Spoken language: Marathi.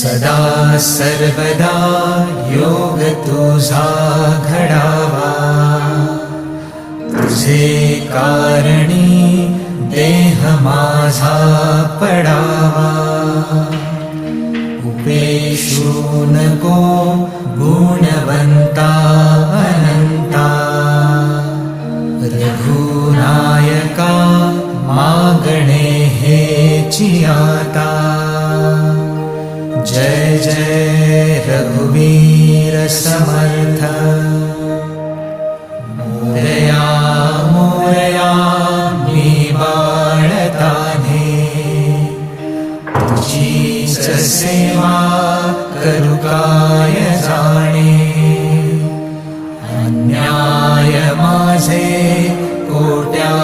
सदा सर्वदा योग तुझा घडावा, तुझे कारणी देह माझा पडावा. उपेशू नको गुणवंता अनंता, रघुनायका मागणे हेची आता. जय जय रघुवीर समर्थ. मोरया मोरया मी बाळताने, तुझीच सेवा करू काय जाणे. अन्याय माझे कोट्या